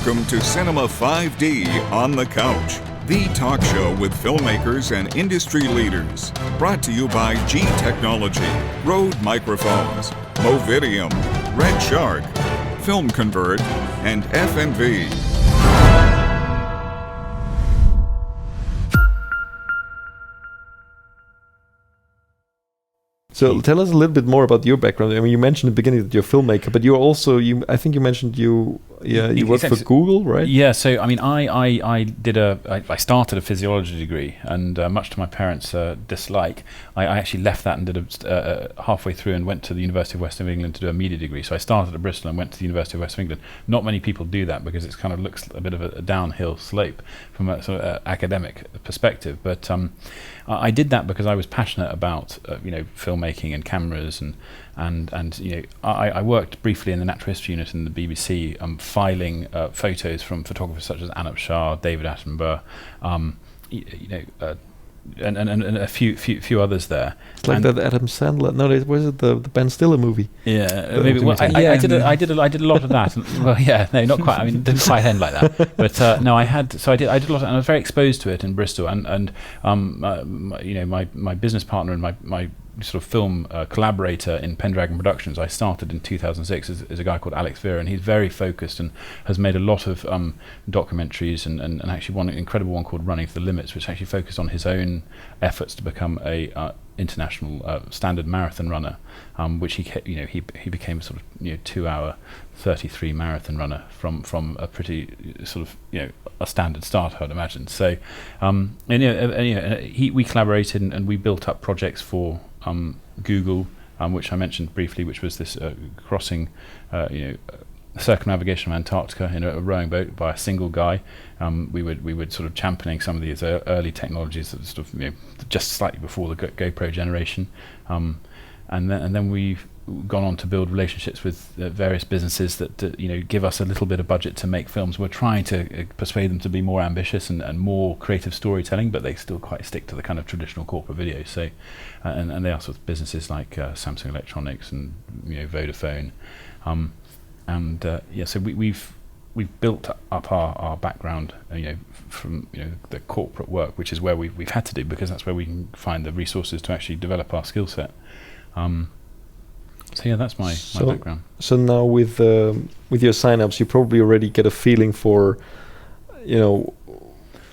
Welcome to Cinema 5D on the Couch, the talk show with filmmakers and industry leaders. Brought to you by G Technology, Røde Microphones, Movidiam, Red Shark, Film Convert, and FNV. So tell us a little bit more about your background. I mean, you mentioned at the beginning that you're a filmmaker, but you're also, I think you mentioned you worked for Google, right? Yeah, so I mean, I started a physiology degree, and much to my parents' dislike, I actually left that and did halfway through and went to the University of West of England to do a media degree. So I started at Bristol and went to the University of West of England. Not many people do that because it kind of looks a bit of a downhill slope from a sort of academic perspective, but I did that because I was passionate about filmmaking and cameras and I worked briefly in the natural history unit in the BBC, filing photos from photographers such as Anup Shah, David Attenborough, and a few others there. It's like that Adam Sandler. No, was it the Ben Stiller movie? Yeah, maybe. Well, I did a lot of that. Well, yeah, no, not quite. I mean, it didn't quite end like that. But no, I did a lot, and I was very exposed to it in Bristol. And my business partner and my sort of film collaborator in Pendragon Productions, I started in 2006 is a guy called Alex Vera, and he's very focused and has made a lot of documentaries and actually one incredible one called Running to the Limits, which actually focused on his own efforts to become a international standard marathon runner, which he became a sort of 2 hour 33 marathon runner from a pretty sort of a standard start, I'd imagine. So we collaborated and we built up projects for Google, which I mentioned briefly, which was this crossing circumnavigation of Antarctica in a rowing boat by a single guy. We would sort of championing some of these early technologies that sort of just slightly before the GoPro generation, and then we've gone on to build relationships with various businesses that give us a little bit of budget to make films. We're trying to persuade them to be more ambitious and more creative storytelling, but they still quite stick to the kind of traditional corporate videos. So, and they are sort of businesses like Samsung Electronics and Vodafone, so we've built up our background, from the corporate work, which is where we've had to do, because that's where we can find the resources to actually develop our skill set. So yeah, that's my background. So now with your sign-ups, you probably already get a feeling for,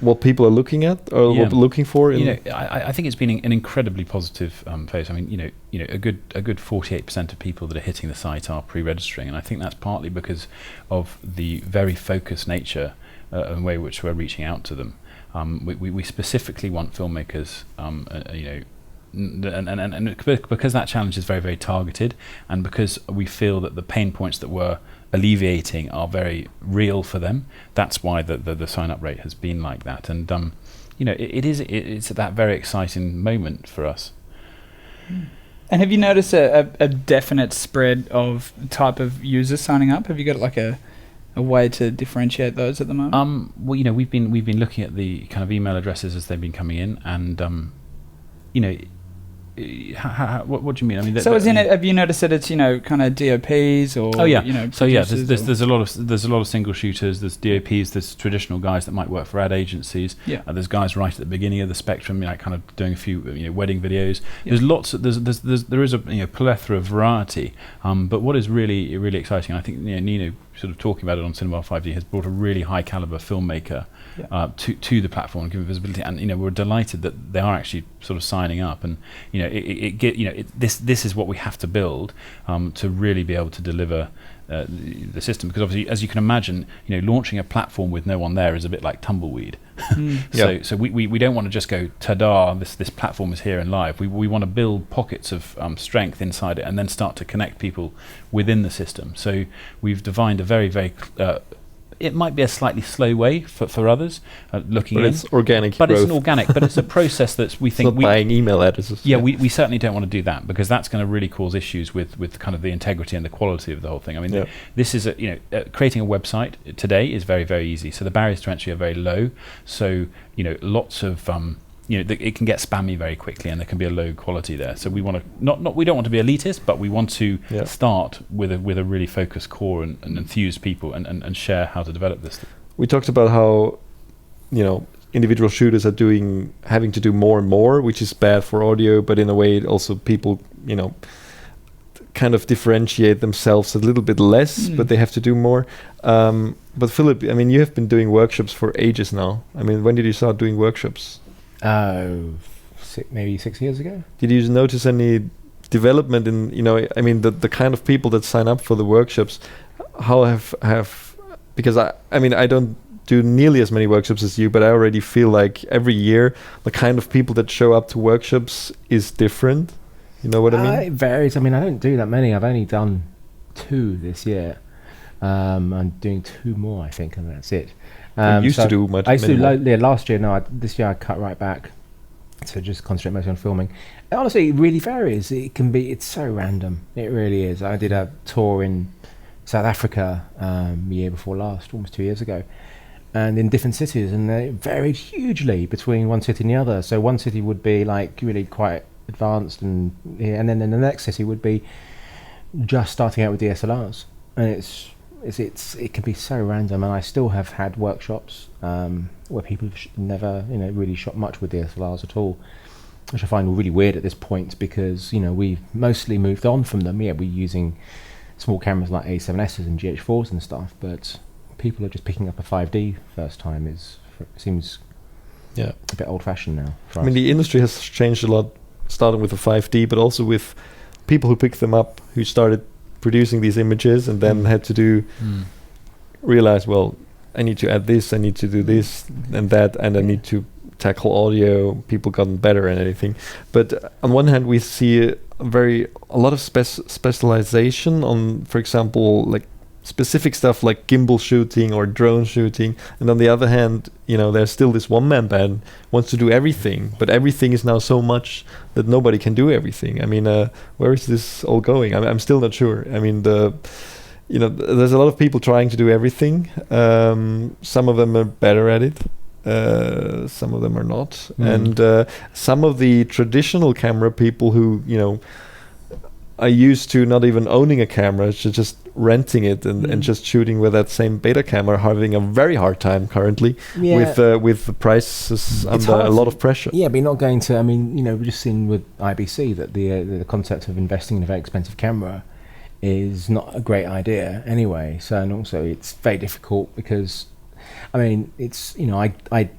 what people are looking at or what they're looking for. I think it's been an incredibly positive phase. I mean, a good 48% of people that are hitting the site are pre-registering, and I think that's partly because of the very focused nature and way in which we're reaching out to them. We specifically want filmmakers, and because that challenge is very, very targeted, and because we feel that the pain points that we're alleviating are very real for them, that's why the sign-up rate has been like that. And it's that very exciting moment for us. And have you noticed a definite spread of type of users signing up? Have you got like a way to differentiate those at the moment? Well, we've been looking at the kind of email addresses as they've been coming in, and what do you mean? I mean, have you noticed that it's kind of DOPs or there's a lot of single shooters, there's DOPs, there's traditional guys that might work for ad agencies. There's guys right at the beginning of the spectrum, kind of doing a few wedding videos. There's lots. There is a plethora of variety. But what is really really exciting, I think Nino sort of talking about it on Cinema 5D has brought a really high caliber filmmaker to the platform and giving visibility, and we're delighted that they are actually sort of signing up, and this is what we have to build to really be able to deliver the system, because obviously, as you can imagine, launching a platform with no one there is a bit like tumbleweed. So we don't want to just go, ta-da, this platform is here and live. We want to build pockets of strength inside it and then start to connect people within the system. So we've defined a very, very it might be a slightly slow way for others looking but in. It's organic but growth. It's an organic, but it's a process that we think... It's not buying email addresses. Yeah, we certainly don't want to do that, because that's going to really cause issues with kind of the integrity and the quality of the whole thing. I mean, this is creating a website today is very, very easy. So the barriers to entry are very low. So, lots of it can get spammy very quickly, and there can be a low quality there. So we want to we don't want to be elitist, but we want to start with a really focused core and enthused people and share how to develop this. We talked about how individual shooters are having to do more and more, which is bad for audio, but in a way also people kind of differentiate themselves a little bit less, but they have to do more. But Philip, I mean, you have been doing workshops for ages now. I mean, when did you start doing workshops? Maybe 6 years ago. Did you notice any development in, I mean, the kind of people that sign up for the workshops? How have because I don't do nearly as many workshops as you, but I already feel like every year the kind of people that show up to workshops is different. You know what I mean? It varies. I mean, I don't do that many. I've only done 2 this year. I'm doing 2 more, I think, and that's it. I used to do much. I used to do last year. No, this year I cut right back to just concentrate mostly on filming. And honestly, it really varies. It's so random. It really is. I did a tour in South Africa the year before last, almost 2 years ago, and in different cities, and they varied hugely between one city and the other. So one city would be like really quite advanced, and then in the next city would be just starting out with DSLRs, and it can be so random. And I still have had workshops where people have never really shot much with DSLRs at all, which I find really weird at this point, because we've mostly moved on from them. We're using small cameras like A7Ss and GH4s and stuff, but people are just picking up a 5D first time. Seems a bit old-fashioned now for us. I mean, the industry has changed a lot, starting with the 5D, but also with people who picked them up, who started producing these images and then had to realize, well, I need to add this, I need to do this and that, and I need to tackle audio. People gotten better and everything. But on one hand, we see a lot of specialization on, for example, like specific stuff like gimbal shooting or drone shooting, and on the other hand, there's still this one-man band wants to do everything, but everything is now so much that nobody can do everything. I mean, where is this all going? I'm still not sure. I mean, there's a lot of people trying to do everything. Some of them are better at it. Some of them are not, and some of the traditional camera people who are used to not even owning a camera, just renting it and just shooting with that same beta camera, are having a very hard time currently with the prices under a lot of pressure. Yeah, but you're not going to. I mean, we've just seen with IBC that the concept of investing in a very expensive camera is not a great idea anyway. So, and also it's very difficult because, I mean, it's I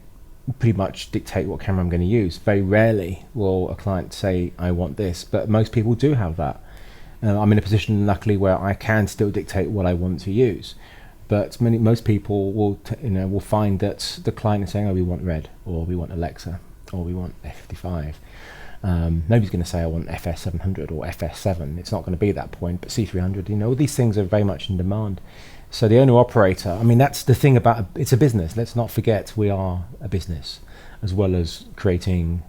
pretty much dictate what camera I'm going to use. Very rarely will a client say I want this, but most people do have that. I'm in a position, luckily, where I can still dictate what I want to use. But most people will find that the client is saying, "Oh, we want Red, or we want Alexa, or we want F55." Nobody's going to say, "I want FS700 or FS7." It's not going to be that point. But C300, all these things are very much in demand. So the owner-operator, I mean, that's the thing about it's a business. Let's not forget we are a business, as well as creating,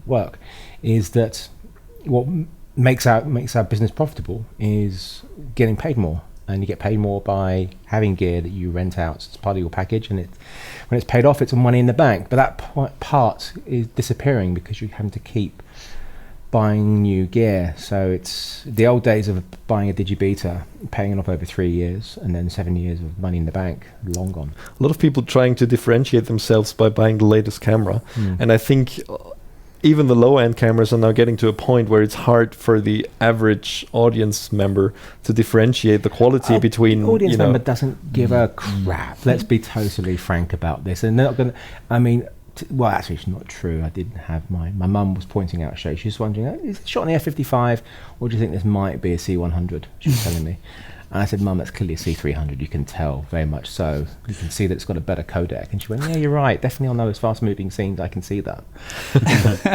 work. Is that what makes our business profitable is getting paid more, and you get paid more by having gear that you rent out. So it's part of your package, and when it's paid off, it's money in the bank. But that part is disappearing because you're having to keep buying new gear. So it's the old days of buying a Digibeta, paying it off over 3 years, and then 7 years of money in the bank, long gone. A lot of people trying to differentiate themselves by buying the latest camera, and I think even the low-end cameras are now getting to a point where it's hard for the average audience member to differentiate the quality between. The audience member doesn't give a crap. Let's be totally frank about this. And they're not going to. I mean, well, actually, it's not true. I did have my mum was pointing out a show. She was wondering, is it shot on the F55, or do you think this might be a C100? She was telling me. And I said, Mum, that's clearly a C300. You can tell, very much so. You can see that it's got a better codec. And she went, yeah, you're right. Definitely on those fast-moving scenes, I can see that.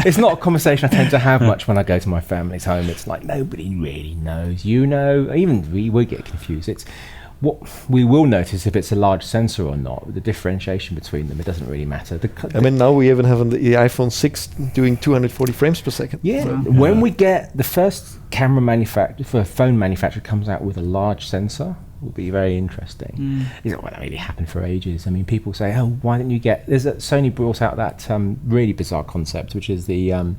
It's not a conversation I tend to have much when I go to my family's home. It's like, nobody really knows. Even we get confused. It's what we will notice if it's a large sensor or not. The differentiation between them, it doesn't really matter. I mean, now we even have the iPhone 6 doing 240 frames per second. Yeah. When we get the first phone manufacturer comes out with a large sensor, will be very interesting. It's not really happened for ages. I mean, people say, "Oh, why didn't you get?" Sony brought out that really bizarre concept, which is the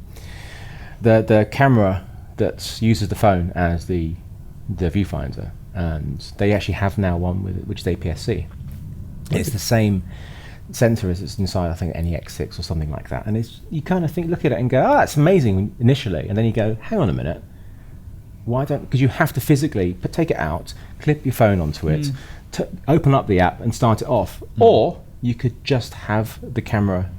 camera that uses the phone as the viewfinder, and they actually have now one with it, which is APS-C. It's the same sensor as it's inside, I think, NEX6 or something like that. And you kind of look at it and go, "Oh, that's amazing," initially, and then you go, "Hang on a minute, why don't?" Because you have to physically take it out, clip your phone onto it, open up the app and start it off, or you could just have the camera.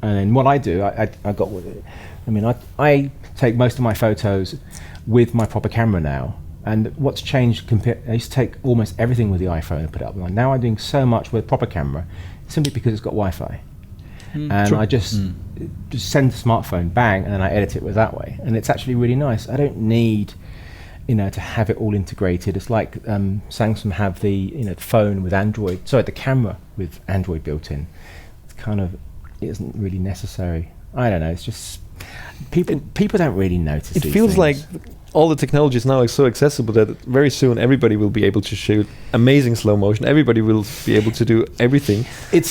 And then what I do, I got with it. I mean, I take most of my photos with my proper camera now. And what's changed I used to take almost everything with the iPhone and put it up. Now I'm doing so much with a proper camera simply because it's got Wi-Fi. And I just send the smartphone, bang, and then I edit it with that way. And it's actually really nice. I don't need, to have it all integrated. It's like Samsung have the, phone with Android, the camera with Android built in. It's it isn't really necessary. I don't know. It's just people don't really notice. It feels like all the technologies now are so accessible that very soon everybody will be able to shoot amazing slow motion. Everybody will be able to do everything.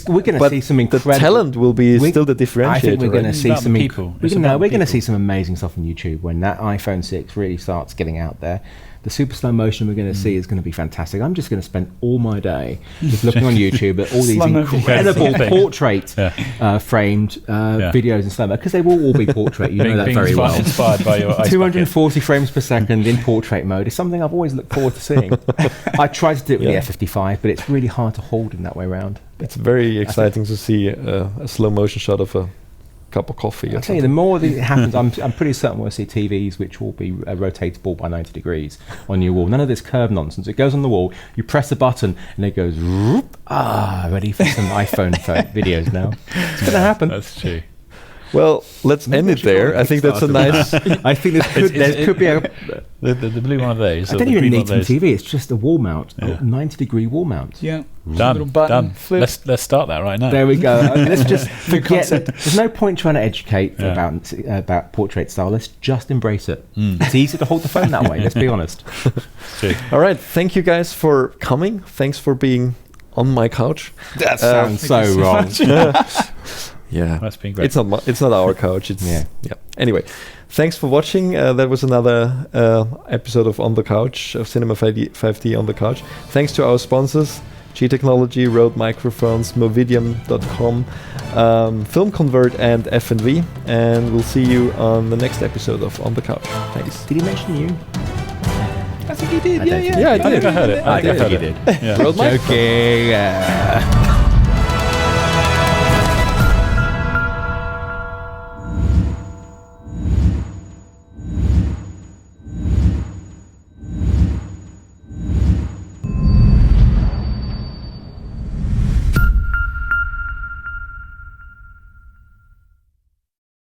We're going to see some incredible. The talent will be still the differentiator. I think we're going to see some people. We're going to see some amazing stuff on YouTube when that iPhone 6 really starts getting out there. The super slow motion we're going to see is going to be fantastic. I'm just going to spend all my day just looking on YouTube at all these incredible portrait framed videos in slow mo, because they will all be portrait. You know that very well. Inspired by your 240 frames per second in portrait mode is something I've always looked forward to seeing. I tried to do it with the F55, but it's really hard to hold in that way around. It's very exciting to see a slow motion shot of a cup of coffee. I'll tell you, the more it happens, I'm pretty certain we'll see TVs which will be rotatable by 90 degrees on your wall. None of this curve nonsense. It goes on the wall, you press a button, and it goes, ready for some iPhone videos now. It's going to happen. That's true. Well, let's end it there. I think that's a nice... I think there could be a... The blue one of those. I don't even need some TV. It's just a wall mount, a 90-degree wall mount. Yeah. Done. Let's start that right now. There we go. Let's just forget that. There's no point trying to educate about portrait style. Let's just embrace it. It's easy to hold the phone that way, let's be honest. All right. Thank you guys for coming. Thanks for being on my couch. That sounds so wrong. Yeah, that's been great. It's not our couch. It's Anyway, thanks for watching. That was another episode of On the Couch, of Cinema 5D on the Couch. Thanks to our sponsors, G Technology, Røde Microphones, Movidiam.com, Film Convert, and FNV. And we'll see you on the next episode of On the Couch. Thanks. Did he mention you? I think he did. Yeah, I did. I think I heard it. I think he did. Røde Joking.